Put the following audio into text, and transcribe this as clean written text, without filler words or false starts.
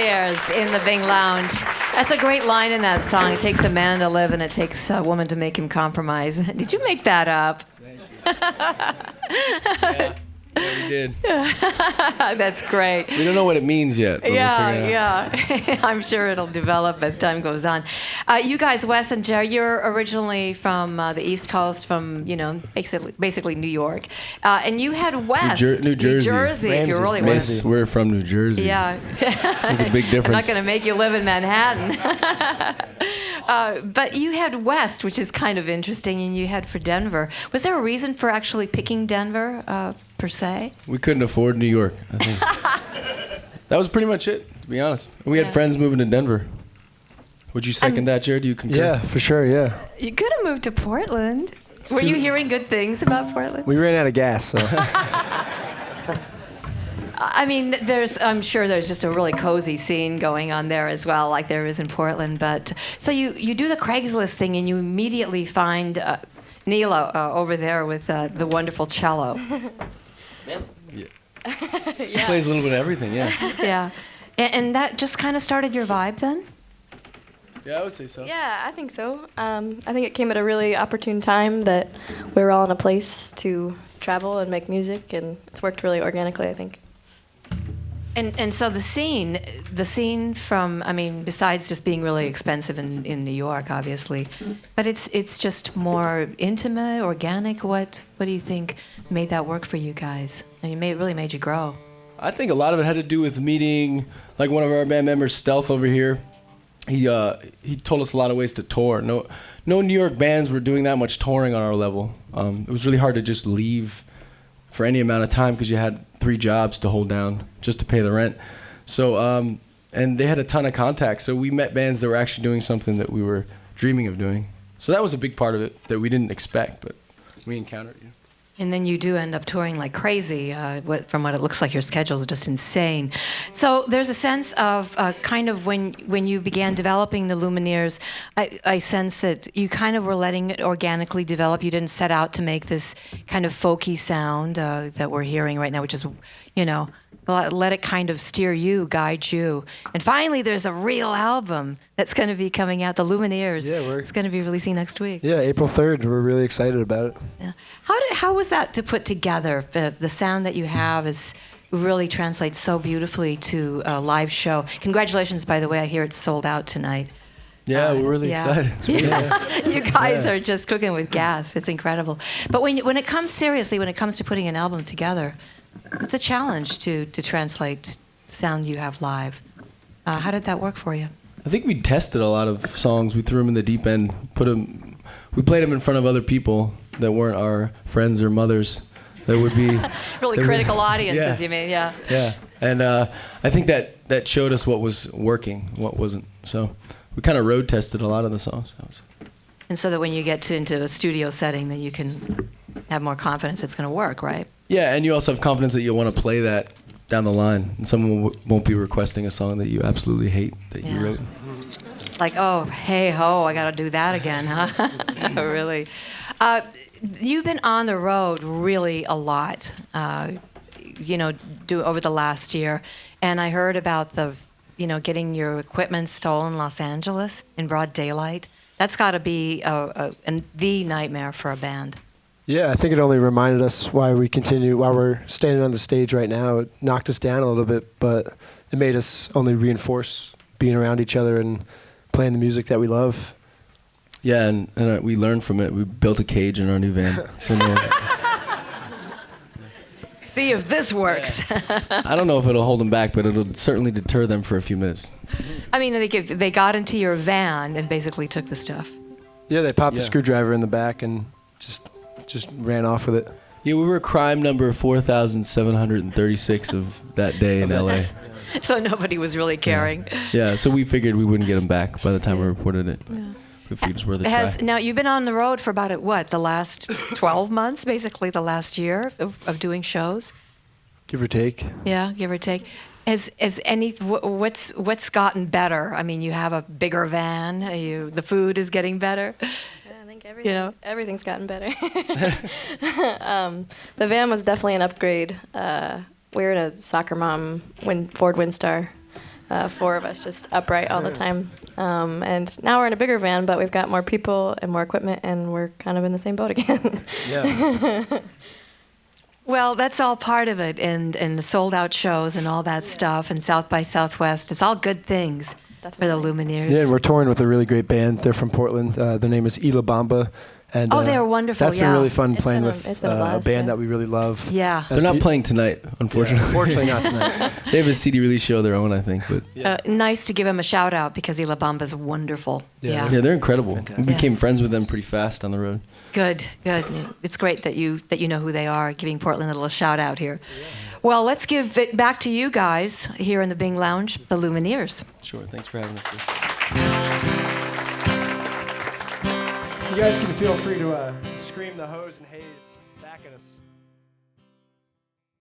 Lumineers in the Bing Lounge. That's a great line in that song. It takes a man to live and it takes a woman to make him compromise. Did you make that up? Yeah, we did. That's great. We don't know what it means yet. Yeah. I'm sure it'll develop as time goes on. You guys, Wes and Jerry, you're originally from the East Coast, from basically New York, and you had West, New Jersey. If you're really Miss, we're from New Jersey. Yeah. There's a big difference. I'm not going to make you live in Manhattan. But you had West, which is kind of interesting, and you had for Denver. Was there a reason for actually picking Denver? Per se? We couldn't afford New York, I think. That was pretty much it, to be honest. We had friends moving to Denver. Would you second that, Jared? Do you concur? Yeah, for sure, yeah. You could have moved to Portland. Were you hearing good things about Portland? We ran out of gas, so. I mean, I'm sure there's just a really cozy scene going on there as well, like there is in Portland. But so you do the Craigslist thing, and you immediately find Neela over there with the wonderful cello. Yeah. She plays a little bit of everything, yeah. Yeah. And that just kind of started your vibe then? Yeah, I would say so. Yeah, I think so. I think it came at a really opportune time that we were all in a place to travel and make music, and it's worked really organically, I think. And so the scene from, I mean, besides just being really expensive in New York, obviously, but it's just more intimate, organic. What do you think made that work for you guys? And it really made you grow. I think a lot of it had to do with meeting, like one of our band members, Stealth over here. He told us a lot of ways to tour. No New York bands were doing that much touring on our level. It was really hard to just leave for any amount of time because you had 3 jobs to hold down just to pay the rent. So, and they had a ton of contacts. So we met bands that were actually doing something that we were dreaming of doing. So that was a big part of it that we didn't expect, but we encountered. You know. And then you do end up touring like crazy. From what it looks like, your schedule is just insane. So there's a sense of kind of when you began developing the Lumineers, I sense that you kind of were letting it organically develop. You didn't set out to make this kind of folky sound that we're hearing right now, which is, let it kind of steer you, guide you. And finally, there's a real album that's going to be coming out, the Lumineers. Yeah, it's going to be releasing next week. Yeah, April 3rd. We're really excited about it. Yeah. How was that to put together? The sound that you have really translates so beautifully to a live show. Congratulations, by the way. I hear it's sold out tonight. Yeah, we're really excited. You guys are just cooking with gas. It's incredible. But when it comes to putting an album together, it's a challenge to translate sound you have live. How did that work for you? I think we tested a lot of songs. We threw them in the deep end, we played them in front of other people that weren't our friends or mothers. That would be really critical audiences, you mean? Yeah. Yeah, and I think that showed us what was working, what wasn't. So we kind of road tested a lot of the songs. And so that when you get into a studio setting, then you can have more confidence it's going to work, right? Yeah, and you also have confidence that you'll want to play that down the line, and someone won't be requesting a song that you absolutely hate that you wrote. Like, oh, hey ho, I got to do that again, huh? Really. You've been on the road really a lot, over the last year, and I heard about getting your equipment stolen in Los Angeles in broad daylight. That's got to be the nightmare for a band. Yeah, I think it only reminded us why we're standing on the stage right now. It knocked us down a little bit, but it made us only reinforce being around each other and playing the music that we love. Yeah, and we learned from it. We built a cage in our new van. See if this works. I don't know if it'll hold them back, but it'll certainly deter them for a few minutes. I mean, they got into your van and basically took the stuff. Yeah, they popped a screwdriver in the back and just ran off with it. Yeah, we were crime number 4,736 of that day in LA. So nobody was really caring. Yeah, so we figured we wouldn't get them back by the time we reported it. Yeah. We figured it was worth a try. Now, you've been on the road for about, the last 12 months, basically the last year of doing shows? Give or take. Yeah, give or take. What's gotten better? I mean, you have a bigger van. The food is getting better. Everything's gotten better. The van was definitely an upgrade. We were in a Soccer Mom Ford Windstar, four of us just upright all the time. And now we're in a bigger van, but we've got more people and more equipment, and we're kind of in the same boat again. Yeah. Well, that's all part of it, and the sold-out shows and all that stuff, and South by Southwest. It's all good things for the Definitely. Lumineers. Yeah, and we're touring with a really great band. They're from Portland. Their name is Ila Bamba. And, Oh, they're wonderful, That's been yeah. really fun It's playing been a- with it's been a a blast, band yeah. that we really love. Yeah. They're not playing tonight, unfortunately. Unfortunately, not tonight. They have a CD release show of their own, I think. But Nice to give him a shout-out because Ila Bamba's wonderful. Yeah, yeah, they're incredible. Fantastic. We became friends with them pretty fast on the road. Good, good. It's great that you know who they are, giving Portland a little shout-out here. Well, let's give it back to you guys here in the Bing Lounge, the Lumineers. Sure, thanks for having us. You guys can feel free to scream the hose and haze back at us.